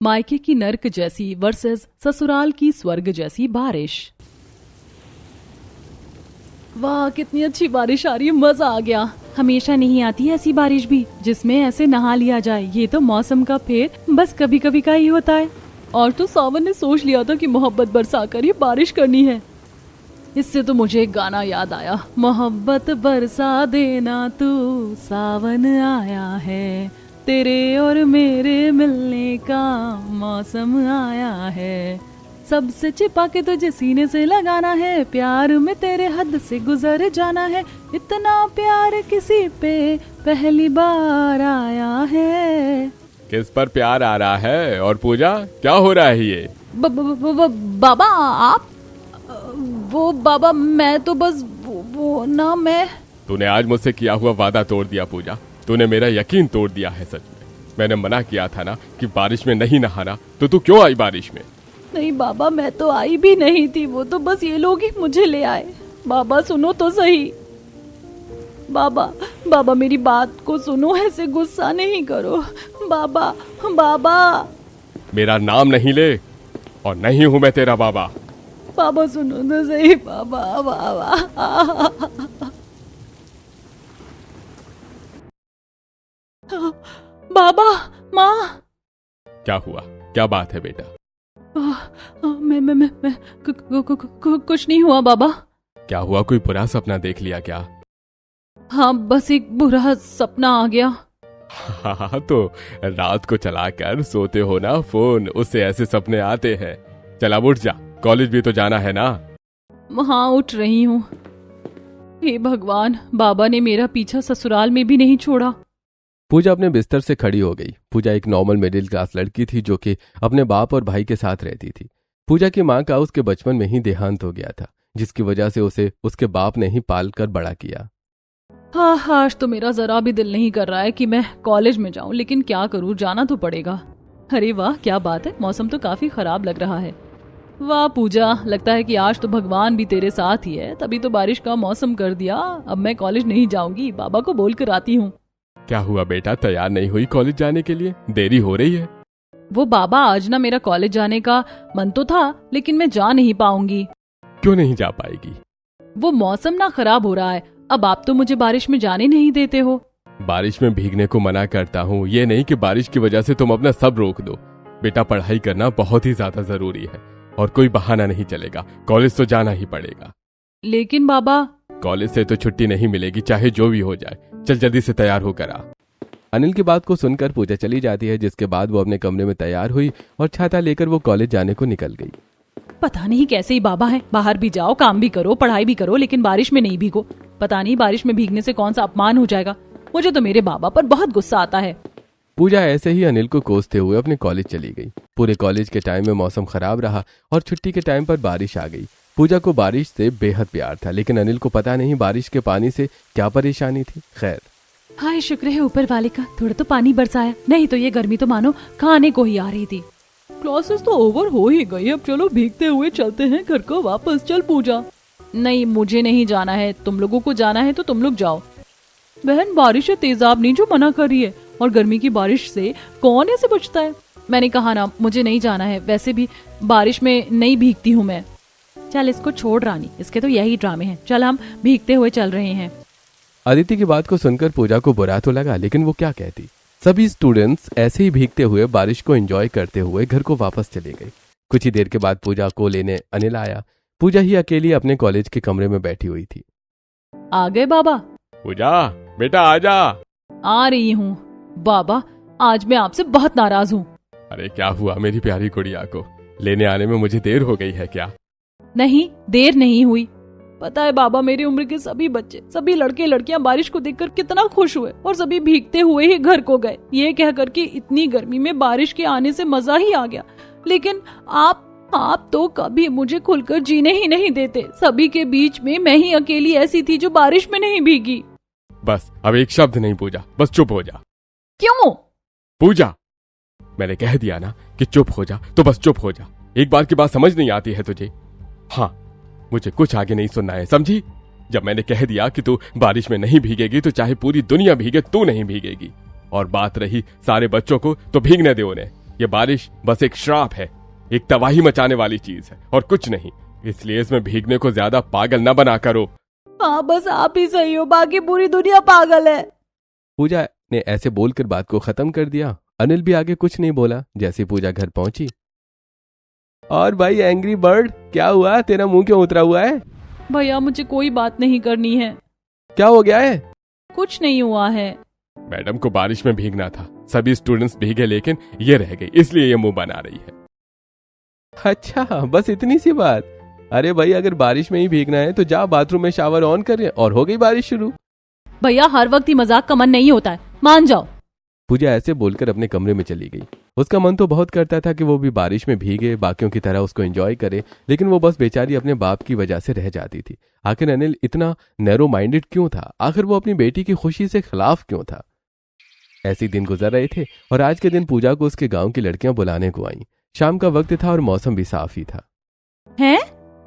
मायके की नर्क जैसी वर्सेस ससुराल की स्वर्ग जैसी बारिश। वाह कितनी अच्छी बारिश आ रही है, मजा आ गया। हमेशा नहीं आती ऐसी बारिश भी जिसमें ऐसे नहा लिया जाए। ये तो मौसम का फेर बस कभी कभी का ही होता है। और तो सावन ने सोच लिया था कि मोहब्बत बरसाकर ये बारिश करनी है। इससे तो मुझे एक गाना याद आया, मोहब्बत बरसा देना तू सावन आया है, तेरे और मेरे मिलने का मौसम आया है, सबसे चिपा के तुझे सीने से लगाना है, प्यार में तेरे हद से गुजर जाना है, इतना प्यार किसी पे पहली बार आया है। किस पर प्यार आ रहा है? और पूजा क्या हो रहा है ये? बाबा आप? वो बाबा मैं तो बस वो ना मैं। तूने आज मुझसे किया हुआ वादा तोड़ दिया पूजा, तूने मेरा यकीन तोड़ दिया है। सच में मैंने मना किया था ना कि बारिश में नहीं नहाना, तो तू क्यों आई बारिश में? नहीं बाबा मैं तो आई भी नहीं थी, वो तो बस ये लोग ही मुझे ले आए। बाबा सुनो तो सही। बाबा मेरी बात को सुनो, ऐसे गुस्सा नहीं करो। बाबा बाबा मेरा नाम नहीं ले और नहीं हूं मैं तेरा बाबा। बाबा सुनो तो सही। बाबा बाबा माँ। क्या हुआ? क्या बात है बेटा? मैं कुछ नहीं हुआ बाबा। क्या हुआ? कोई बुरा सपना देख लिया क्या? हाँ बस एक बुरा सपना आ गया। हाँ तो रात को चलाकर सोते हो ना फोन, उससे ऐसे सपने आते हैं। चल अब उठ जा, कॉलेज भी तो जाना है ना। हाँ उठ रही हूँ। हे भगवान, बाबा ने मेरा पीछा ससुराल में भी नहीं छोड़ा। पूजा अपने बिस्तर से खड़ी हो गई। पूजा एक नॉर्मल मिडिल क्लास लड़की थी जो कि अपने बाप और भाई के साथ रहती थी। पूजा की मां का उसके बचपन में ही देहांत हो गया था, जिसकी वजह से उसे उसके बाप ने ही पाल कर बड़ा किया। हाँ आज तो मेरा जरा भी दिल नहीं कर रहा है कि मैं कॉलेज में जाऊं, लेकिन क्या करूं, जाना तो पड़ेगा। अरे वाह क्या बात है, मौसम तो काफी खराब लग रहा है। वाह पूजा, लगता है कि आज तो भगवान भी तेरे साथ ही है, तभी तो बारिश का मौसम कर दिया। अब मैं कॉलेज नहीं जाऊंगी, बाबा को बोल कर आती हूँ। क्या हुआ बेटा, तैयार नहीं हुई कॉलेज जाने के लिए? देरी हो रही है। वो बाबा आज ना मेरा कॉलेज जाने का मन तो था, लेकिन मैं जा नहीं पाऊंगी। क्यों नहीं जा पाएगी? वो मौसम ना खराब हो रहा है। अब आप तो मुझे बारिश में जाने नहीं देते हो। बारिश में भीगने को मना करता हूँ, ये नहीं कि बारिश की वजह से तुम अपना सब रोक दो। बेटा पढ़ाई करना बहुत ही ज्यादा जरूरी है और कोई बहाना नहीं चलेगा, कॉलेज तो जाना ही पड़ेगा। लेकिन बाबा। कॉलेज से तो छुट्टी नहीं मिलेगी, चाहे जो भी हो जाए। चल जल्दी से तैयार होकर आ। अनिल की बात को सुनकर पूजा चली जाती है, जिसके बाद वो अपने कमरे में तैयार हुई और छाता लेकर वो कॉलेज जाने को निकल गई। पता नहीं कैसे ही बाबा है, बाहर भी जाओ, काम भी करो, पढ़ाई भी करो, लेकिन बारिश में नहीं भीगो। पता नहीं बारिश में भीगने से कौन सा अपमान हो जाएगा। मुझे तो मेरे बाबा पर बहुत गुस्सा आता है। पूजा ऐसे ही अनिल को कोसते हुए अपने कॉलेज चली गई। पूरे कॉलेज के टाइम में मौसम खराब रहा और छुट्टी के टाइम पर बारिश आ गई। पूजा को बारिश से बेहद प्यार था, लेकिन अनिल को पता नहीं बारिश के पानी से क्या परेशानी थी। खैर हाय शुक्र है ऊपर वाले का, थोड़ा तो पानी बरसाया, नहीं तो ये गर्मी तो मानो खाने को ही आ रही थी। क्लासेस तो ओवर हो ही गई, अब चलो भीगते हुए चलते हैं घर को वापस। चल पूजा। नहीं मुझे नहीं जाना है, तुम लोगों को जाना है तो तुम लोग जाओ। बहन बारिश है तेजाब नहीं जो मना कर रही है, और गर्मी की बारिश से कौन ऐसे बचता है। मैंने कहा ना मुझे नहीं जाना है, वैसे भी बारिश में नहीं भीगती हूँ मैं। चल इसको छोड़ रानी, इसके तो यही ड्रामे हैं। चल हम भीगते हुए चल रहे हैं। अदिति की बात को सुनकर पूजा को बुरा तो लगा, लेकिन वो क्या कहती। सभी स्टूडेंट्स ऐसे ही भीगते हुए बारिश को एंजॉय करते हुए घर को वापस चले गए। कुछ ही देर के बाद पूजा को लेने अनिल आया। पूजा ही अकेली अपने कॉलेज के कमरे में बैठी हुई थी। आ गए बाबा? पूजा बेटा आजा। आ रही हूँ बाबा, आज मैं आपसे बहुत नाराज हूँ। अरे क्या हुआ मेरी प्यारी गुड़िया को? लेने आने में मुझे देर हो गई है क्या? नहीं देर नहीं हुई। पता है बाबा, मेरी उम्र के सभी बच्चे, सभी लड़के लड़कियां बारिश को देखकर कितना खुश हुए और सभी भीगते हुए ही घर को गए, ये कहकर कि इतनी गर्मी में बारिश के आने से मजा ही आ गया। लेकिन आप तो कभी मुझे खुलकर जीने ही नहीं देते। सभी के बीच में मैं ही अकेली ऐसी थी जो बारिश में नहीं भीगी। बस अब एक शब्द नहीं पूजा, बस चुप हो जा। क्यों? पूजा मैंने कह दिया ना कि चुप हो जा, तो बस चुप हो जा। एक बार की बात समझ नहीं आती है तुझे? हाँ मुझे कुछ आगे नहीं सुनना है, समझी? जब मैंने कह दिया कि तू बारिश में नहीं भीगेगी तो चाहे पूरी दुनिया भीगे तू नहीं भीगेगी। और बात रही सारे बच्चों को, तो भीगने दे उन्हें। ये बारिश बस एक श्राप है, एक तबाही मचाने वाली चीज है और कुछ नहीं। इसलिए इसमें भीगने को ज्यादा पागल न बना करो। हाँ बस आप ही सही हो, बाकी पूरी दुनिया पागल है। पूजा ने ऐसे बोलकर बात को खत्म कर दिया। अनिल भी आगे कुछ नहीं बोला। जैसे पूजा घर पहुंची, और भाई एंग्री बर्ड क्या हुआ, तेरा मुंह क्यों उतरा हुआ है? भैया मुझे कोई बात नहीं करनी है। क्या हो गया है? कुछ नहीं हुआ है। मैडम को बारिश में भीगना था, सभी स्टूडेंट्स भीगे लेकिन ये रह गई, इसलिए ये मुंह बना रही है। अच्छा बस इतनी सी बात? अरे भाई अगर बारिश में ही भीगना है तो जा बाथरूम में शावर ऑन कर और हो गई बारिश शुरू। भैया हर वक्त ही मजाक का मन नहीं होता है, मान जाओ। पूजा ऐसे बोलकर अपने कमरे में चली गई। उसका मन तो बहुत करता था कि वो भी बारिश में भीगे, बाकियों की तरह उसको एंजॉय करे, लेकिन वो बस बेचारी अपने बाप की वजह से रह जाती थी। आखिर अनिल इतना नैरो माइंडेड क्यों था? आखिर वो अपनी बेटी की खुशी से खिलाफ क्यों था? ऐसे दिन गुजर रहे थे और आज के दिन पूजा को उसके गांव की लड़कियां बुलाने को आईं। शाम का वक्त था और मौसम भी साफ ही था। हैं?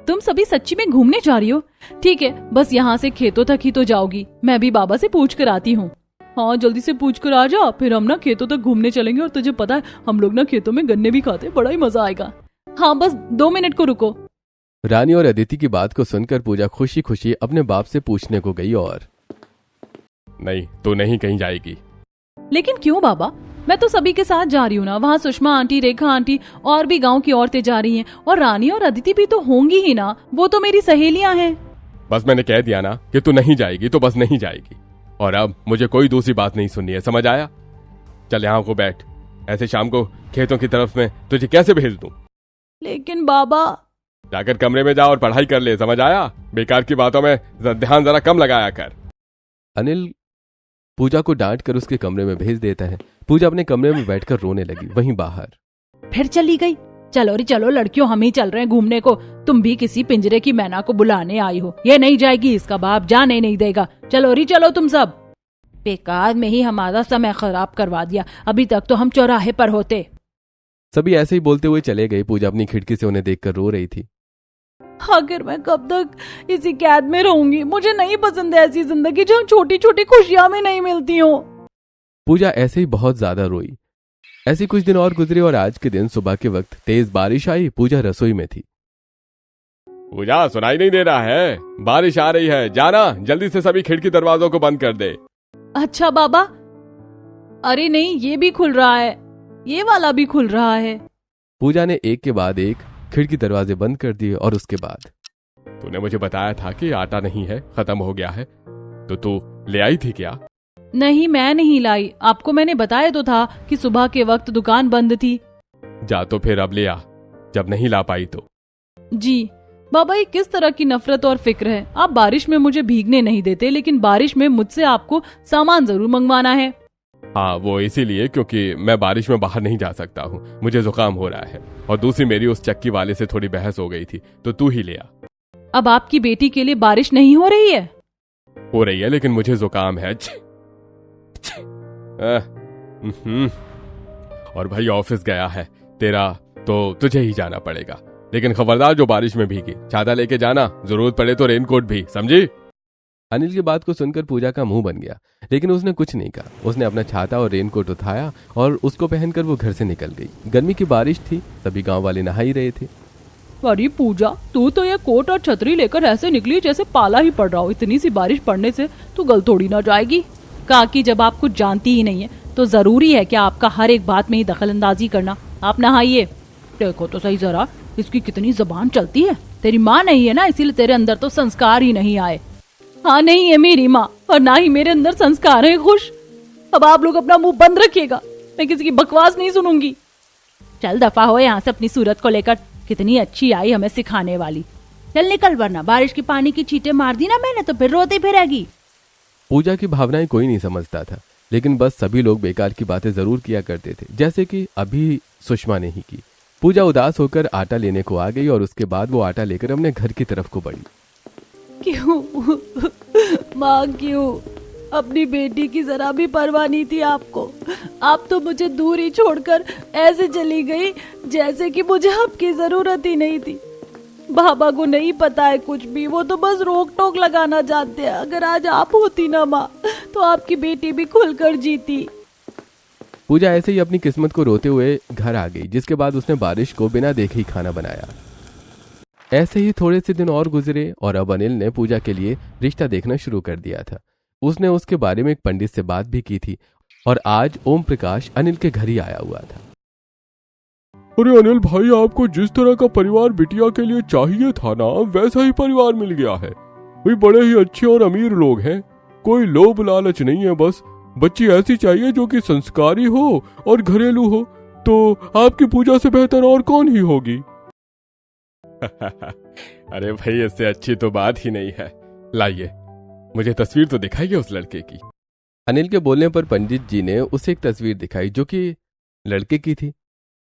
तुम सभी सच्ची में घूमने जा रही हो? ठीक है, बस यहाँ से खेतों तक ही तो जाओगी। मैं भी बाबा से पूछ कर आती हूँ। हाँ जल्दी से पूछ कर आ जा, फिर हम ना खेतों तक घूमने चलेंगे। और तुझे पता है हम लोग ना खेतों में गन्ने भी खाते, बड़ा ही मजा आएगा। हाँ बस 2 मिनट को रुको। रानी और अदिति की बात को सुनकर पूजा खुशी खुशी अपने बाप से पूछने को गई। और नहीं, तू नहीं कहीं जाएगी। लेकिन क्यों बाबा? मैं तो सभी के साथ जा रही हूँ ना। वहाँ सुषमा आंटी, रेखा आंटी और भी गांव की औरतें जा रही हैं, और रानी और अदिति भी तो होंगी ही ना, वो तो मेरी सहेलियां हैं। बस मैंने कह दिया ना कि तू नहीं जाएगी तो बस नहीं जाएगी, और अब मुझे कोई दूसरी बात नहीं सुननी है, समझ आया? चल यहाँ को बैठ। ऐसे शाम को खेतों की तरफ में तुझे कैसे भेज दूं? लेकिन बाबा। जाकर कमरे में जा और पढ़ाई कर ले, समझ आया? बेकार की बातों में ध्यान जरा कम लगाया कर। अनिल पूजा को डांट कर उसके कमरे में भेज देता है। पूजा अपने कमरे में बैठकर रोने लगी। वहीं बाहर फिर चली गई। चलो रे चलो लड़कियों, हम ही चल रहे हैं घूमने को। तुम भी किसी पिंजरे की मैना को बुलाने आई हो। ये नहीं जाएगी, इसका बाप जाने नहीं देगा। चलो री चलो तुम सब। बेकार में ही हमारा समय खराब करवा दिया, अभी तक तो हम चौराहे पर होते। सभी ऐसे ही बोलते हुए चले गए। पूजा अपनी खिड़की से उन्हें देखकर रो रही थी। आखिर मैं कब तक इसी कैद में रहूंगी? मुझे नहीं पसंद है ऐसी जिंदगी जहाँ छोटी छोटी खुशियां में नहीं मिलती हो। पूजा ऐसे ही बहुत ज्यादा रोई। ऐसे कुछ दिन और गुजरे और आज के दिन सुबह के वक्त तेज बारिश आई। पूजा रसोई में थी। पूजा सुनाई नहीं दे रहा है? बारिश आ रही है, जाना जल्दी से सभी खिड़की दरवाजों को बंद कर दे। अच्छा बाबा। अरे नहीं, ये भी खुल रहा है, ये वाला भी खुल रहा है। पूजा ने एक के बाद एक खिड़की दरवाजे बंद कर दिए। और उसके बाद तूने मुझे बताया था कि आटा नहीं है, खत्म हो गया है, तो तू ले आई थी क्या? नहीं मैं नहीं लाई, आपको मैंने बताया तो था कि सुबह के वक्त दुकान बंद थी। जा तो फिर अब ले आ, जब नहीं ला पाई तो। जी बाबा, ये किस तरह की नफरत और फिक्र है? आप बारिश में मुझे भीगने नहीं देते, लेकिन बारिश में मुझसे आपको सामान जरूर मंगवाना है। हाँ वो इसीलिए क्योंकि मैं बारिश में बाहर नहीं जा सकता हूँ, मुझे जुकाम हो रहा है, और दूसरी मेरी उस चक्की वाले से थोड़ी बहस हो गई थी, तो तू ही ले आ। अब आपकी बेटी के लिए बारिश नहीं हो रही है? हो रही है, लेकिन मुझे जुकाम है। और भाई ऑफिस गया है तेरा, तो तुझे ही जाना पड़ेगा, लेकिन खबरदार जो बारिश में भीगी, छाता लेके जाना, जरूरत पड़े तो रेनकोट भी, समझी? अनिल की बात को सुनकर पूजा का मुंह बन गया, लेकिन उसने कुछ नहीं कहा। उसने अपना छाता और रेनकोट उठाया और उसको पहनकर वो घर से निकल गई। गर्मी की बारिश थी, सभी गांव वाले नहा ही रहे थे। अरे पूजा, तू तो ये कोट और छतरी लेकर ऐसे निकली जैसे पाला ही पड़ रहा हो। इतनी सी बारिश पड़ने से तू गल थोड़ी ना जाएगी। काकी जब आप कुछ जानती ही नहीं है तो जरूरी है कि आपका हर एक बात में ही दखलंदाजी करना। आप नहाइए। देखो तो सही जरा, इसकी कितनी जबान चलती है। तेरी माँ नहीं है ना, इसीलिए तेरे अंदर तो संस्कार ही नहीं आए। हाँ नहीं है मेरी माँ, और ना ही मेरे अंदर संस्कार है। खुश। अब आप लोग अपना मुंह बंद रखिएगा, मैं किसी की बकवास नहीं सुनूंगी। चल दफा हो यहाँ से अपनी सूरत को लेकर। कितनी अच्छी आई हमें सिखाने वाली। चल निकल, वरना बारिश के पानी की छींटे मार दी ना मैंने तो फिर रोती फिरेगी। पूजा की भावनाएं कोई नहीं समझता था, लेकिन बस सभी लोग बेकार की बातें जरूर किया करते थे, जैसे कि अभी सुषमा ने ही की। पूजा उदास होकर आटा लेने को आ गई और उसके बाद वो आटा लेकर अपने घर की तरफ को बढ़ी। क्यों माँ, क्यों? अपनी बेटी की जरा भी परवाह नहीं थी आपको। आप तो मुझे दूर ही छोड़कर ऐसे चली गई जैसे कि मुझे आपकी जरूरत ही नहीं थी। बाबा को नहीं पता है कुछ भी, वो तो बस रोक टोक लगाना चाहते हैं। अगर आज आप होती ना माँ, तो आपकी बेटी भी खुलकर जीती। पूजा ऐसे ही अपनी किस्मत को रोते हुए घर आ गई, जिसके बाद उसने बारिश को बिना देखे ही खाना बनाया। ऐसे ही थोड़े से दिन और गुजरे और अब अनिल ने पूजा के लिए रिश्ता देखना शुरू कर दिया था। उसने उसके बारे में एक पंडित से बात भी की थी और आज ओम प्रकाश अनिल के घर ही आया हुआ था। अरे अनिल भाई, आपको जिस तरह का परिवार बिटिया के लिए चाहिए था ना, वैसा ही परिवार मिल गया है। वे बड़े ही अच्छे और अमीर लोग हैं। कोई लोभ लालच नहीं है, बस बच्ची ऐसी चाहिए जो कि संस्कारी हो और घरेलू हो। तो आपकी पूजा से बेहतर और कौन ही होगी। अरे भाई, इससे अच्छी तो बात ही नहीं है। लाइए, मुझे तस्वीर तो दिखाइए उस लड़के की। अनिल के बोलने पर पंडित जी ने उसे एक तस्वीर दिखाई जो कि लड़के की थी।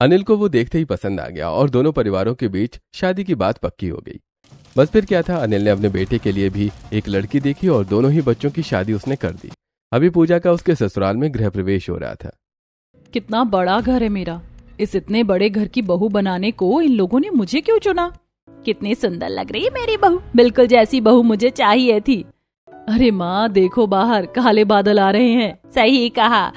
अनिल को वो देखते ही पसंद आ गया और दोनों परिवारों के बीच शादी की बात पक्की हो गई। बस फिर क्या था, अनिल ने अपने बेटे के लिए भी एक लड़की देखी और दोनों ही बच्चों की शादी उसने कर दी। अभी पूजा का उसके ससुराल में गृह प्रवेश हो रहा था। कितना बड़ा घर है मेरा। इस इतने बड़े घर की बहू बनाने को इन लोगों ने मुझे क्यों चुना। कितनी सुंदर लग रही है मेरी बहू, बिल्कुल जैसी बहू मुझे चाहिए थी। अरे माँ, देखो बाहर काले बादल आ रहे हैं। सही कहा।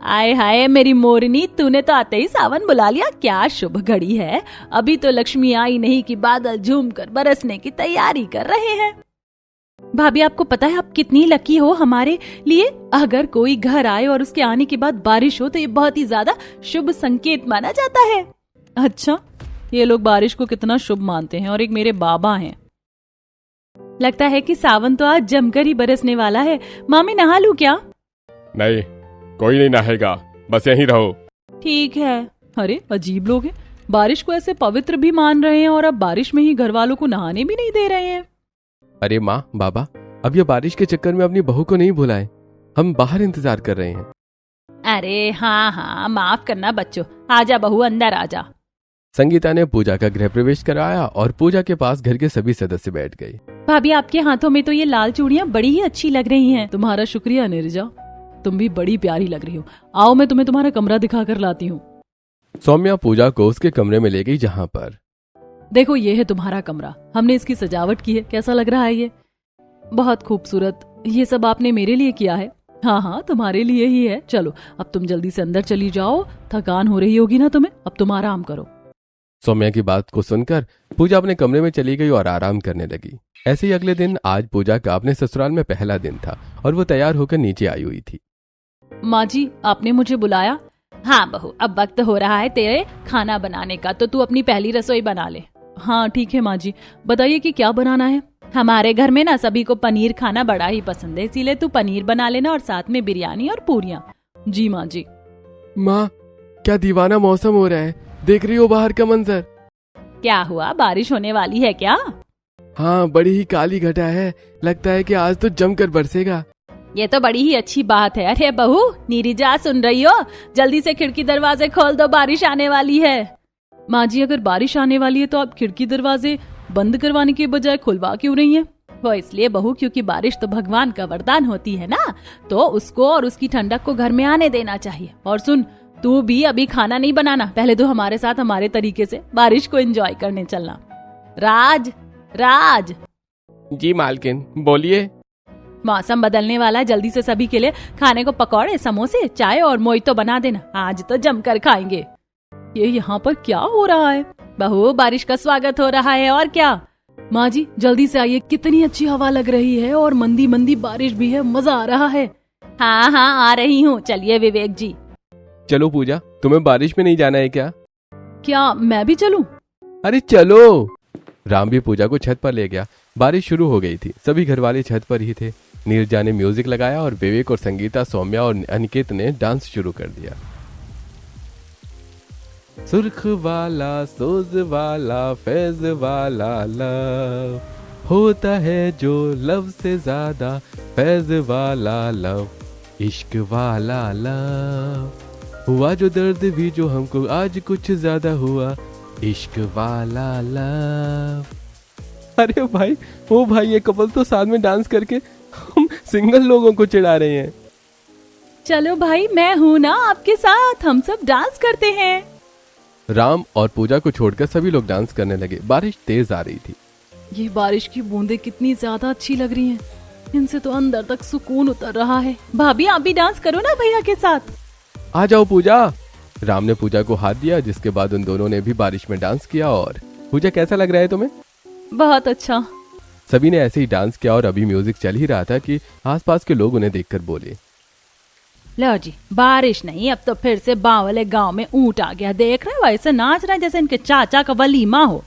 आय हाय मेरी मोरनी, तूने तो आते ही सावन बुला लिया। क्या शुभ घड़ी है। अभी तो लक्ष्मी आई नहीं कि बादल झूमकर बरसने की तैयारी कर रहे हैं। भाभी, आपको पता है आप कितनी लकी हो हमारे लिए। अगर कोई घर आए और उसके आने के बाद बारिश हो तो ये बहुत ही ज्यादा शुभ संकेत माना जाता है। अच्छा, ये लोग बारिश को कितना शुभ मानते हैं और एक मेरे बाबा हैं। लगता है कि सावन तो आज जमकर ही बरसने वाला है। मामी, नहा लूं क्या? नहीं, कोई नहीं नहाएगा, बस यहीं रहो। ठीक है। अरे अजीब लोग हैं, बारिश को ऐसे पवित्र भी मान रहे हैं और अब बारिश में ही घर वालों को नहाने भी नहीं दे रहे हैं। अरे माँ, बाबा, अब ये बारिश के चक्कर में अपनी बहू को नहीं भुलाए। हम बाहर इंतजार कर रहे हैं। अरे हाँ हाँ, माफ करना बच्चों। आजा बहू, अंदर आजा। संगीता ने पूजा का गृह प्रवेश कराया और पूजा के पास घर के सभी सदस्य बैठ गए। भाभी, आपके हाथों में तो ये लाल चूड़ियाँ बड़ी ही अच्छी लग रही हैं। तुम्हारा शुक्रिया नीरजा, तुम भी बड़ी प्यारी लग रही हो। आओ, मैं तुम्हें तुम्हारा कमरा दिखा कर लाती हूँ। सौम्या पूजा को उसके कमरे में ले गई, जहाँ पर देखो, ये है तुम्हारा कमरा। हमने इसकी सजावट की है। कैसा लग रहा है ये? बहुत खूबसूरत। ये सब आपने मेरे लिए किया है? हाँ हाँ, तुम्हारे लिए ही है। चलो अब तुम जल्दी से अंदर चली जाओ। थकान हो रही होगी ना तुम्हें, अब तुम आराम करो। सौम्या की बात को सुनकर पूजा अपने कमरे में चली गई और आराम करने लगी। ऐसे ही अगले दिन आज पूजा का अपने ससुराल में पहला दिन था और वो तैयार होकर नीचे आई हुई थी। माँ जी, आपने मुझे बुलाया? हाँ बहू, अब वक्त हो रहा है तेरे खाना बनाने का, तो तू अपनी पहली रसोई बना ले। हाँ ठीक है माँ जी, बताइए कि क्या बनाना है। हमारे घर में ना सभी को पनीर खाना बड़ा ही पसंद है, इसीलिए तू पनीर बना लेना और साथ में बिरयानी और पूरियाँ। जी माँ जी। माँ, क्या दीवाना मौसम हो रहा है, देख रही हो बाहर का मंजर? क्या हुआ, बारिश होने वाली है क्या? हाँ, बड़ी ही काली घटा है, लगता है कि आज तो जमकर बरसेगा। ये तो बड़ी ही अच्छी बात है। अरे बहू, नीरिजा सुन रही हो? जल्दी से खिड़की दरवाजे खोल दो, बारिश आने वाली है। माँ जी, अगर बारिश आने वाली है तो आप खिड़की दरवाजे बंद करवाने के बजाय खुलवा क्यों रही हैं? वो इसलिए बहू, क्योंकि बारिश तो भगवान का वरदान होती है ना, तो उसको और उसकी ठंडक को घर में आने देना चाहिए। और सुन, तू भी अभी खाना नहीं बनाना, पहले तो हमारे साथ हमारे तरीके से बारिश को एंजॉय करने चलना। राज, राज। जी मालकिन, बोलिए। मौसम बदलने वाला है, जल्दी से सभी के लिए खाने को पकौड़े, समोसे, चाय और मोइतो बना देना। आज तो जमकर खाएंगे। ये यहाँ पर क्या हो रहा है? बहू, बारिश का स्वागत हो रहा है और क्या। माँ जी जल्दी से आइए, कितनी अच्छी हवा लग रही है और मंदी मंदी बारिश भी है, मजा आ रहा है। हाँ हाँ, आ रही हूँ। चलिए विवेक जी। चलो पूजा, तुम्हें बारिश में नहीं जाना है क्या? क्या मैं भी चलूं? अरे चलो। राम भी पूजा को छत पर ले गया। बारिश शुरू हो गई थी, सभी घर वाले छत पर ही थे। नीरजा ने म्यूजिक लगाया और विवेक और संगीता, सौम्या और अनिकेत ने डांस शुरू कर दिया। सुर्ख वाला, सोज वाला, फैज वाला लव होता है जो लव से ज्यादा, फैज वाला लव, इश्क वाला लव, हुआ जो दर्द भी जो हमको आज कुछ ज्यादा हुआ, इश्क वाला लव। अरे भाई, ओ भाई, ये कपल तो साथ में डांस करके हम सिंगल लोगों को चिढ़ा रहे हैं। चलो भाई, मैं हूँ ना आपके साथ, हम सब डांस करते हैं। राम और पूजा को छोड़कर सभी लोग डांस करने लगे। बारिश तेज आ रही थी। ये बारिश की बूंदें कितनी ज्यादा अच्छी लग रही हैं। इनसे तो अंदर तक सुकून उतर रहा है। भाभी, आप भी डांस करो ना भैया के साथ। आ जाओ पूजा। राम ने पूजा को हाथ दिया, जिसके बाद उन दोनों ने भी बारिश में डांस किया। और पूजा कैसा लग रहा है तुम्हें? बहुत अच्छा। सभी ने ऐसे ही डांस किया और अभी म्यूजिक चल ही रहा था कि आसपास के लोग उन्हें देखकर बोले, लो जी, बारिश नहीं, अब तो फिर से बावले गांव में ऊंट आ गया। देख रहे हो, ऐसे नाच रहे हैं जैसे इनके चाचा का वलीमा हो।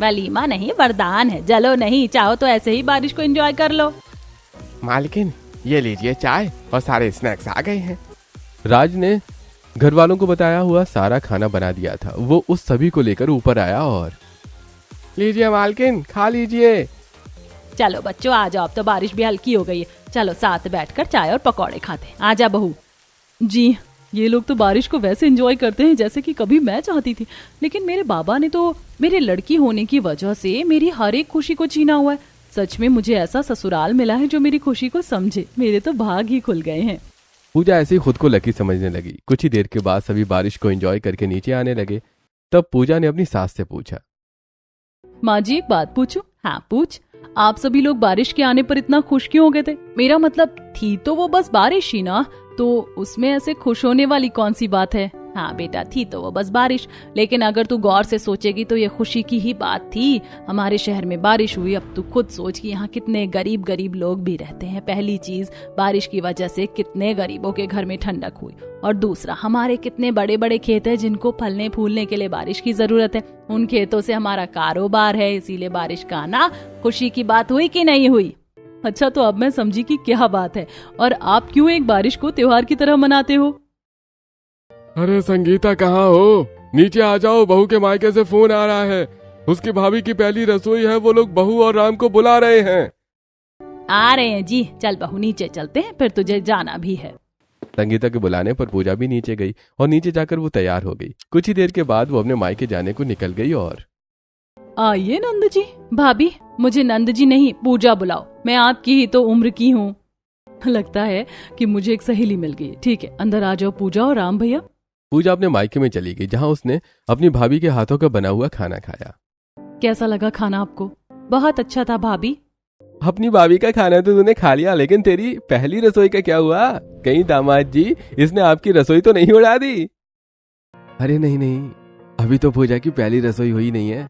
वलीमा नहीं, वरदान है। जलो नहीं, चाहो तो ऐसे ही बारिश को एंजॉय कर लो। मालकिन, ये लीजिए चाय और सारे स्नैक्स आ गए हैं। राज ने घर वालों को बताया हुआ सारा खाना बना दिया था। वो उस सभी को लेकर ऊपर आया और लीजिए मालकिन, खा लीजिए। चलो बच्चों, आ जाओ, अब तो बारिश भी हल्की हो गई है। चलो साथ बैठकर चाय और पकौड़े खाते हैं। आजा बहू। जी, ये लोग तो बारिश को वैसे एंजॉय करते हैं जैसे कि कभी मैं चाहती थी, लेकिन मेरे बाबा ने तो मेरे लड़की होने की वजह से मेरी हर एक खुशी को छीना हुआ है। सच में मुझे ऐसा ससुराल मिला है जो मेरी खुशी को समझे। मेरे तो भाग ही खुल गए हैं। पूजा ऐसे ही खुद को लकी समझने लगी। कुछ ही देर के बाद सभी बारिश को एंजॉय करके नीचे आने लगे। तब पूजा ने अपनी सास से पूछा, माँ जी, एक बात पूछूं? हाँ पूछ। आप सभी लोग बारिश के आने पर इतना खुश क्यों हो गए थे? मेरा मतलब, थी तो वो बस बारिश ही ना, तो उसमें ऐसे खुश होने वाली कौन सी बात है? हाँ बेटा, थी तो वो बस बारिश, लेकिन अगर तू गौर से सोचेगी तो ये खुशी की ही बात थी। हमारे शहर में बारिश हुई। अब तू खुद सोच कि यहाँ कितने गरीब गरीब लोग भी रहते हैं। पहली चीज, बारिश की वजह से कितने गरीबों के घर में ठंडक हुई, और दूसरा, हमारे कितने बड़े बड़े खेत हैं जिनको फलने फूलने के लिए बारिश की जरूरत है। उन खेतों से हमारा कारोबार है, इसीलिए बारिश का आना खुशी की बात हुई कि नहीं हुई? अच्छा, तो अब मैं समझी कि क्या बात है और आप क्यों एक बारिश को त्योहार की तरह मनाते हो। अरे संगीता, कहाँ हो? नीचे आ जाओ, बहू के मायके से फोन आ रहा है। उसकी भाभी की पहली रसोई है, वो लोग बहू और राम को बुला रहे हैं। आ रहे हैं जी। चल बहू, नीचे चलते हैं, फिर तुझे जाना भी है। संगीता के बुलाने पर पूजा भी नीचे गई और नीचे जाकर वो तैयार हो गई। कुछ ही देर के बाद वो अपने मायके जाने को निकल गई। और आइए नंद जी। भाभी, मुझे नंद जी नहीं, पूजा बुलाओ। मैं आपकी ही तो उम्र की हूँ। लगता है कि मुझे एक सहेली मिल गई। ठीक है, अंदर आ जाओ पूजा और राम भैया। पूजा अपने मायके में चली गई, जहाँ उसने अपनी भाभी के हाथों का बना हुआ खाना खाया। कैसा लगा खाना आपको? बहुत अच्छा था भाभी। अपनी भाभी का खाना तो तूने खा लिया, लेकिन तेरी पहली रसोई का क्या हुआ? कहीं दामाद जी इसने आपकी रसोई तो नहीं उड़ा दी? अरे नहीं नहीं, अभी तो पूजा की पहली रसोई हुई नहीं है।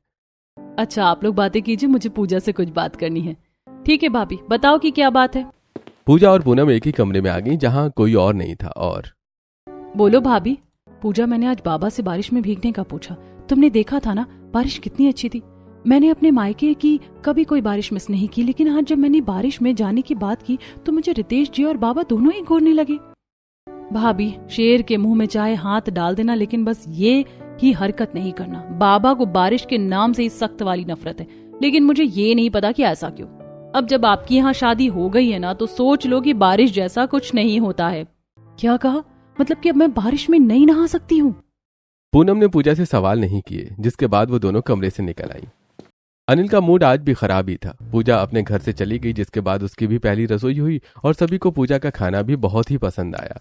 अच्छा, आप लोग बातें कीजिए, मुझे पूजा से कुछ बात करनी है। ठीक है भाभी, बताओ कि क्या बात है। पूजा और पूनम एक ही कमरे में आ गई, जहाँ कोई और नहीं था। और बोलो भाभी। पूजा, मैंने आज बाबा से बारिश में भीगने का पूछा। तुमने देखा था ना, बारिश कितनी अच्छी थी। मैंने अपने मायके की कभी कोई बारिश मिस नहीं की, लेकिन आज जब मैंने बारिश में जाने की बात की तो मुझे रितेश जी और बाबा दोनों ही घूरने लगे। भाभी, शेर के मुंह में चाहे हाथ डाल देना, लेकिन बस ये ही हरकत नहीं करना। बाबा को बारिश के नाम से ही सख्त वाली नफरत है, लेकिन मुझे ये नहीं पता कि ऐसा क्यों। अब जब आपकी यहाँ शादी हो गई है ना, तो सोच लो कि बारिश जैसा कुछ नहीं होता है। क्या कहा? मतलब कि अब मैं बारिश में नहीं नहा सकती हूँ? पूनम ने पूजा से सवाल नहीं किए, जिसके बाद वो दोनों कमरे से निकल आई। अनिल का मूड आज भी खराब ही था। पूजा अपने घर से चली गई, जिसके बाद उसकी भी पहली रसोई हुई और सभी को पूजा का खाना भी बहुत ही पसंद आया।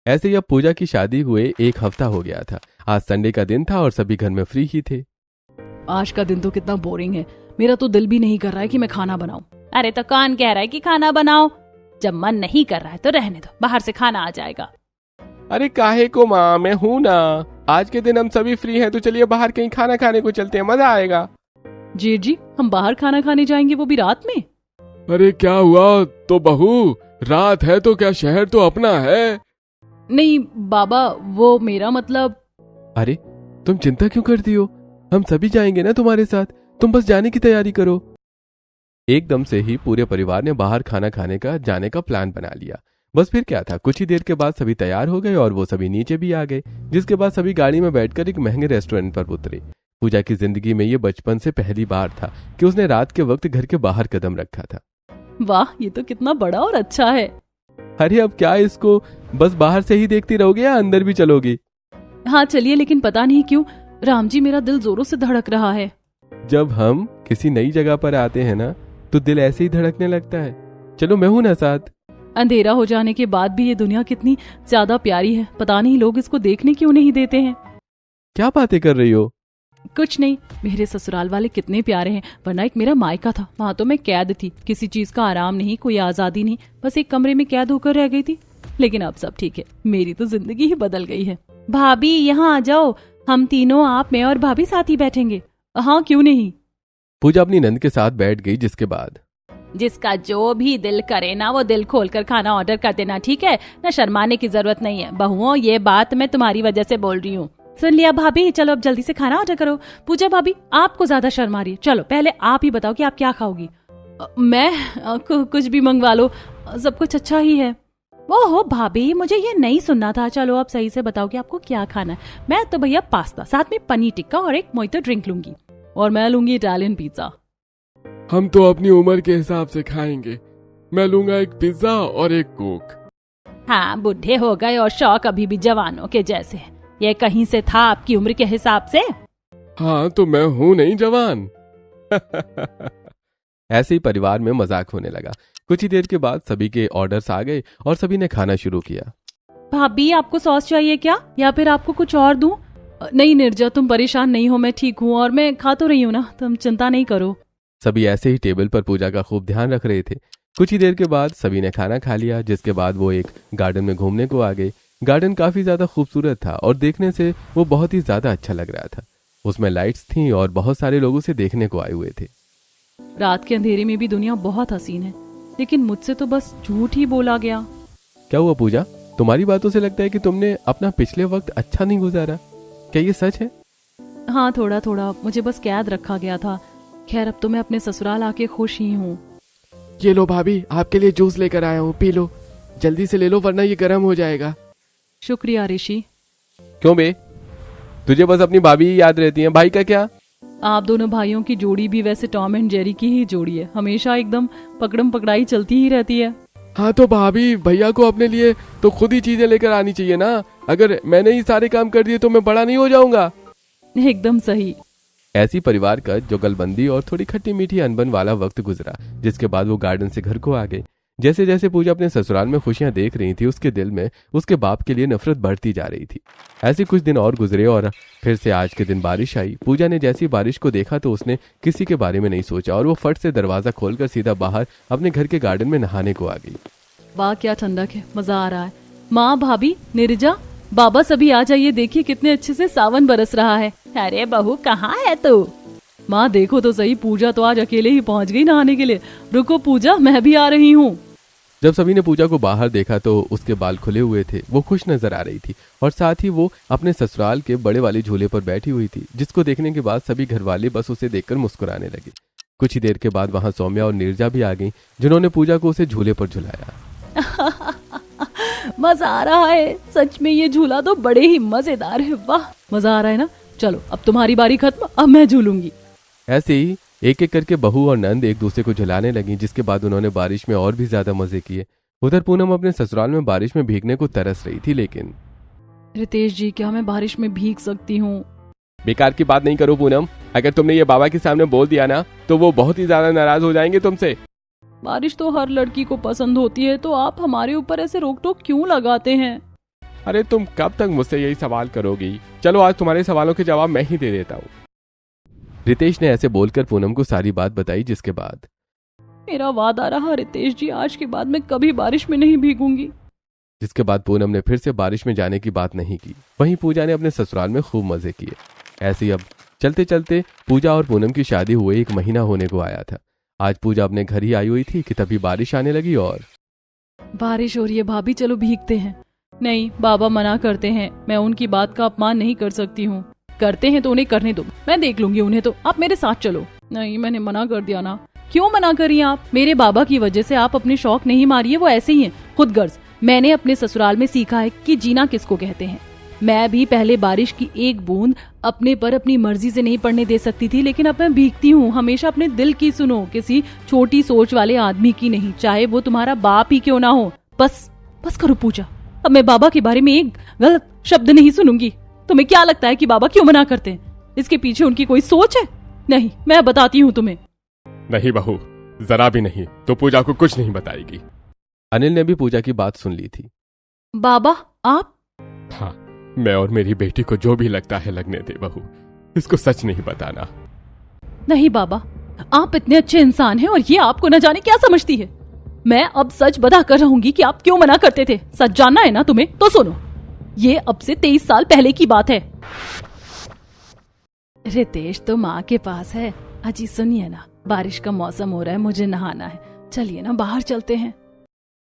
ऐसे ही अब पूजा की शादी हुए 1 हफ्ता हो गया था। आज संडे का दिन था और सभी घर में फ्री ही थे। आज का दिन तो कितना बोरिंग है। मेरा तो दिल भी नहीं कर रहा है कि मैं खाना बनाऊं। अरे तो कौन कह रहा है कि खाना बनाओ? जब मन नहीं कर रहा है तो रहने दो, बाहर से खाना आ जाएगा। अरे काहे को माँ, मैं हूँ ना। आज के दिन हम सभी फ्री हैं, तो चलिए बाहर कहीं खाना खाने को चलते हैं, मजा आएगा। जी जी, हम बाहर खाना खाने जाएंगे, वो भी रात में? अरे क्या हुआ तो बहू, रात है तो क्या शहर तो अपना है। नहीं बाबा, वो मेरा मतलब। अरे तुम चिंता क्यों करती हो? हम सभी जाएंगे ना तुम्हारे साथ, तुम बस जाने की तैयारी करो। एकदम से ही पूरे परिवार ने बाहर खाना खाने का जाने का प्लान बना लिया। बस फिर क्या था, कुछ ही देर के बाद सभी तैयार हो गए और वो सभी नीचे भी आ गए, जिसके बाद सभी गाड़ी में बैठकर एक महंगे रेस्टोरेंट पर उतरे। पूजा की जिंदगी में ये बचपन से पहली बार था कि उसने रात के वक्त घर के बाहर कदम रखा था। वाह, ये तो कितना बड़ा और अच्छा है। अरे अब क्या इसको बस बाहर से ही देखती रहोगे या अंदर भी चलोगी? हाँ चलिए, लेकिन पता नहीं क्यों राम जी मेरा दिल जोरों से धड़क रहा है। जब हम किसी नई जगह पर आते हैं ना, तो दिल ऐसे ही धड़कने लगता है। चलो मैं हूं ना साथ। अंधेरा हो जाने के बाद भी ये दुनिया कितनी ज्यादा प्यारी है। पता नहीं लोग इसको देखने क्यों नहीं देते हैं। क्या बातें कर रही हो? कुछ नहीं, मेरे ससुराल वाले कितने प्यारे हैं। वरना एक मेरा मायका था, वहां तो मैं कैद थी, किसी चीज का आराम नहीं, कोई आजादी नहीं, बस एक कमरे में कैद होकर रह गई थी। लेकिन अब सब ठीक है, मेरी तो जिंदगी ही बदल गई है। भाभी यहाँ आ जाओ, हम तीनों, आप, मैं और भाभी साथ ही बैठेंगे। हाँ क्यों नहीं। पूजा अपनी नंद के साथ बैठ गई, जिसके बाद जिसका जो भी दिल करे ना वो दिल खोलकर खाना ऑर्डर कर देना, ठीक है ना, शर्माने की जरूरत नहीं है। बहुओं, ये बात मैं तुम्हारी वजह से बोल रही हूँ। सुन लिया भाभी, चलो अब जल्दी से खाना ऑर्डर करो। पूजा भाभी आपको ज्यादा शर्मा रही है, चलो पहले आप ही बताओ कि आप क्या खाओगी। मैं कुछ भी मंगवा लो, सब कुछ अच्छा ही है। ओहो भाभी, मुझे ये नहीं सुनना था। चलो आप सही से बताओ कि आपको क्या खाना है। मैं तो भैया पास्ता, साथ में पनीर टिक्का और एक मोइतो ड्रिंक लूंगी, और मैं लूंगी इटालियन पिज्जा। हम तो अपनी उम्र के हिसाब से खाएंगे। मैं लूंगा एक पिज्जा और एक कोक। हाँ, बुढ़े हो गए और शौक अभी भी जवानों के जैसे। ये कहीं से था आपकी उम्र के हिसाब से? हाँ तो मैं हूँ नहीं जवान। ऐसे ही परिवार में मजाक होने लगा। कुछ ही देर के बाद सभी के ऑर्डर्स आ गए और सभी ने खाना शुरू किया। भाभी आपको सॉस चाहिए क्या, या फिर आपको कुछ और दूं? नहीं निर्जा, तुम परेशान नहीं हो, मैं ठीक हूँ और मैं खा तो रही हूँ ना, तुम चिंता नहीं करो। सभी ऐसे ही टेबल पर पूजा का खूब ध्यान रख रहे थे। कुछ ही देर के बाद सभी ने खाना खा लिया, जिसके बाद वो एक गार्डन में घूमने को आ गए। गार्डन काफी ज्यादा खूबसूरत था और देखने से वो बहुत ही ज्यादा अच्छा लग रहा था। उसमें लाइट्स थीं और बहुत सारे लोग उसे देखने को आए हुए थे। रात के अंधेरे में भी दुनिया बहुत हसीन है, लेकिन मुझसे तो बस झूठ ही बोला गया। क्या हुआ पूजा, तुम्हारी बातों से लगता है कि तुमने अपना पिछले वक्त अच्छा नहीं गुजारा, क्या ये सच है? हाँ थोड़ा थोड़ा, मुझे बस कैद रखा गया था। खैर अब तो मैं अपने ससुराल आके खुश ही हूँ। ये लो भाभी, आपके लिए जूस लेकर आया हूँ, पी लो, जल्दी से ले लो वरना ये गर्म हो जाएगा। शुक्रिया ऋषि। क्यों बे, तुझे बस अपनी भाभी ही याद रहती है, भाई का क्या? आप दोनों भाइयों की जोड़ी भी वैसे टॉम एंड जेरी की ही जोड़ी है, हमेशा एकदम पकड़म पकड़ाई चलती ही रहती है। हाँ तो भाभी, भैया को अपने लिए तो खुद ही चीजें लेकर आनी चाहिए ना। अगर मैंने ही सारे काम कर दिए तो मैं बड़ा नहीं हो जाऊंगा। एकदम सही। ऐसी परिवार का जुगलबंदी और थोड़ी खट्टी मीठी अनबन वाला वक्त गुजरा, जिसके बाद वो गार्डन से घर को आ गए। जैसे जैसे पूजा अपने ससुराल में खुशियां देख रही थी, उसके दिल में उसके बाप के लिए नफरत बढ़ती जा रही थी। ऐसे कुछ दिन और गुजरे और फिर से आज के दिन बारिश आई। पूजा ने जैसी बारिश को देखा तो उसने किसी के बारे में नहीं सोचा और वो फट से दरवाजा खोलकर सीधा बाहर अपने घर के गार्डन में नहाने को आ गई। वाह क्या ठंडक है, मजा आ रहा है। माँ, भाभी, निर्जा, बाबा सभी आ जाइए, देखिए कितने अच्छे से सावन बरस रहा है। अरे बहू कहाँ है तू? माँ देखो तो सही, पूजा तो आज अकेले ही पहुँच गई नहाने के लिए। रुको पूजा, मैं भी आ रही हूँ। जब सभी ने पूजा को बाहर देखा तो उसके बाल खुले हुए थे, वो खुश नजर आ रही थी और साथ ही वो अपने ससुराल के बड़े वाले झूले पर बैठी हुई थी, जिसको देखने के बाद सभी घर वाले बस उसे देखकर मुस्कुराने लगे। कुछ ही देर के बाद वहां सौम्या और नीरजा भी आ गईं, जिन्होंने पूजा को उसे झूले पर झुलाया। मजा आ रहा है, सच में ये झूला तो बड़े ही मजेदार है। वाह मजा आ रहा है ना। चलो अब तुम्हारी बारी खत्म, अब मैं झूलूंगी। ऐसे ही एक एक करके बहू और नंद एक दूसरे को झुलाने लगी, जिसके बाद उन्होंने बारिश में और भी ज्यादा मजे किए। उधर पूनम अपने ससुराल में बारिश में भीगने को तरस रही थी, लेकिन रितेश जी, क्या मैं बारिश में भीग सकती हूँ? बेकार की बात नहीं करो पूनम, अगर तुमने ये बाबा के सामने बोल दिया ना तो वो बहुत ही ज्यादा नाराज हो जाएंगे तुमसे। बारिश तो हर लड़की को पसंद होती है, तो आप हमारे ऊपर ऐसे रोक टोक क्यों लगाते हैं? अरे तुम कब तक मुझसे यही सवाल करोगी? चलो आज तुम्हारे सवालों के जवाब मैं ही दे देता हूँ। रितेश ने ऐसे बोलकर पूनम को सारी बात बताई, जिसके बाद मेरा वादा रहा रितेश जी, आज के बाद मैं कभी बारिश में नहीं भीगूंगी। जिसके बाद पूनम ने फिर से बारिश में जाने की बात नहीं की। वहीं पूजा ने अपने ससुराल में खूब मजे किए। ऐसे ही अब चलते चलते पूजा और पूनम की शादी हुए 1 महीना होने को आया था। आज पूजा अपने घर ही आई हुई थी कि तभी बारिश आने लगी और बारिश हो रही है भाभी, चलो भीगते हैं। नहीं, बाबा मना करते हैं, मैं उनकी बात का अपमान नहीं कर सकती हूँ। करते हैं तो उन्हें करने दो, मैं देख लूंगी उन्हें, तो आप मेरे साथ चलो। नहीं, मैंने मना कर दिया ना। क्यों मना करिए आप? मेरे बाबा की वजह से आप अपने शौक नहीं मारिए, वो ऐसे ही हैं, खुदगर्ज। मैंने अपने ससुराल में सीखा है कि जीना किसको कहते हैं। मैं भी पहले बारिश की एक बूंद अपने पर अपनी मर्जी से नहीं पड़ने दे सकती थी, लेकिन अब मैं भीगती हूँ। हमेशा अपने दिल की सुनो, किसी छोटी सोच वाले आदमी की नहीं, चाहे वो तुम्हारा बाप ही क्यों ना हो। बस बस करो पूजा, अब मैं बाबा के बारे में एक गलत शब्द नहीं सुनूंगी। तुम्हें क्या लगता है कि बाबा क्यों मना करते हैं? इसके पीछे उनकी कोई सोच है? नहीं, मैं बताती हूँ तुम्हें। नहीं बहू, जरा भी नहीं, तो पूजा को कुछ नहीं बताएगी। अनिल ने भी पूजा की बात सुन ली थी। बाबा आप? हाँ, मैं और मेरी बेटी को जो भी लगता है लगने दे बहू, इसको सच नहीं बताना। नहीं बाबा, आप इतने अच्छे इंसान हैं और ये आपको न जाने क्या समझती है। मैं अब सच बता कर रहूंगी कि आप क्यों मना करते थे। सच जानना है ना तुम्हें तो सुनो, ये अब से 23 साल पहले की बात है। रितेश तो माँ के पास है। अजी सुनिए ना, बारिश का मौसम हो रहा है, मुझे नहाना है, चलिए ना बाहर चलते हैं।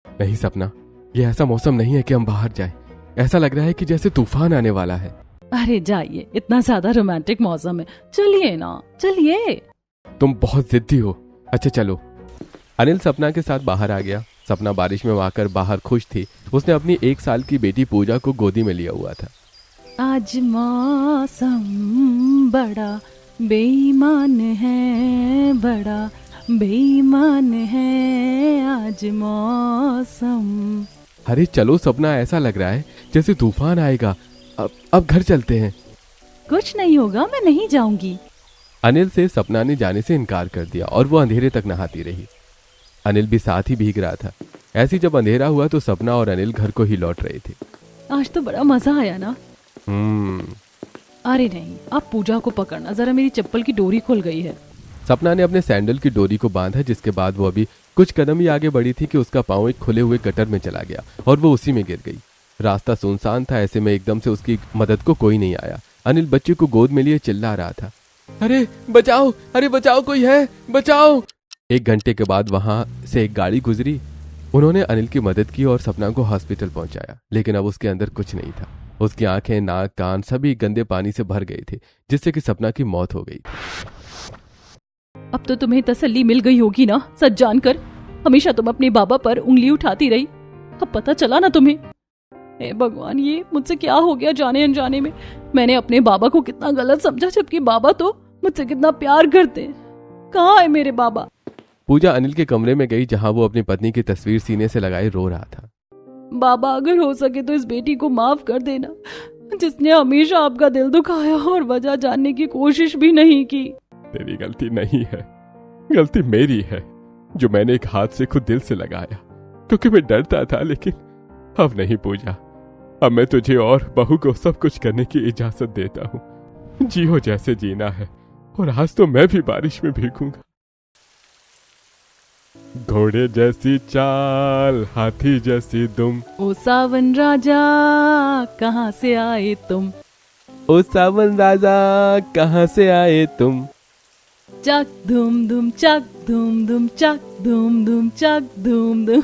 नहीं सपना, ये ऐसा मौसम नहीं है कि हम बाहर जाएं। ऐसा लग रहा है कि जैसे तूफान आने वाला है। अरे जाइए, इतना ज्यादा रोमांटिक मौसम है, चलिए ना चलिए। तुम बहुत जिद्दी हो। अच्छा चलो। अनिल सपना के साथ बाहर आ गया। सपना बारिश में आकर बाहर खुश थी। उसने अपनी 1 साल की बेटी पूजा को गोदी में लिया हुआ था। आज मौसम बड़ा बेईमान है, बड़ा बेईमान है आज मौसम। अरे चलो सपना, ऐसा लग रहा है जैसे तूफान आएगा। अब घर चलते हैं। कुछ नहीं होगा, मैं नहीं जाऊंगी। अनिल से सपना ने जाने से इनकार कर दिया और वो अंधेरे तक नहाती रही। अनिल भी साथ ही भीग रहा था। ऐसे जब अंधेरा हुआ तो सपना और अनिल घर को ही लौट रहे थे। आज तो बड़ा मजा आया ना। अरे नहीं, आप पूजा को पकड़ना, जरा मेरी चप्पल की डोरी खुल गई है। सपना ने अपने सैंडल की डोरी को बांधा, जिसके बाद वो अभी कुछ कदम ही आगे बढ़ी थी कि उसका पांव एक खुले हुए गटर में चला गया और वो उसी में गिर गई। रास्ता सुनसान था। ऐसे में एकदम से उसकी मदद को कोई नहीं आया। अनिल बच्चे को गोद में लिए चिल्ला रहा था, अरे बचाओ, अरे बचाओ, कोई है, बचाओ। 1 घंटे के बाद वहां से एक गाड़ी गुजरी। उन्होंने अनिल की मदद की और सपना को हॉस्पिटल पहुंचाया, लेकिन अब उसके अंदर कुछ नहीं था। उसकी आंखें, नाक, कान सभी गंदे पानी से भर गए थे, जिससे कि सपना की मौत हो गई थी। अब तो तुम्हें तसल्ली मिल गई होगी ना, सच जानकर। हमेशा तुम अपने बाबा पर उंगली उठाती रही, अब पता चला ना तुम्हें। हे भगवान, ये मुझसे क्या हो गया जाने अनजाने में। मैंने अपने बाबा को कितना गलत समझा, जबकि बाबा तो मुझसे कितना प्यार करते। कहाँ है मेरे बाबा? पूजा अनिल के कमरे में गई, जहां वो अपनी पत्नी की तस्वीर सीने से लगाए रो रहा था। बाबा, अगर हो सके तो इस बेटी को माफ कर देना, जिसने हमेशा आपका दिल दुखाया और वजह जानने की कोशिश भी नहीं की। तेरी गलती नहीं है, गलती मेरी है, जो मैंने एक हाथ से खुद दिल से लगाया, क्योंकि मैं डरता था। लेकिन अब नहीं पूजा, अब मैं तुझे और बहू को सब कुछ करने की इजाजत देता हूँ। जियो जैसे जीना है, और आज तो मैं भी बारिश में भीगूंगा। घोड़े जैसी चाल, हाथी जैसी दुम, ओ सावन राजा कहाँ से आए तुम, ओ सावन राजा कहाँ से आए तुम। चक धूम धूम, चक धूम धूम, चक धूम धूम, चक धूम धूम।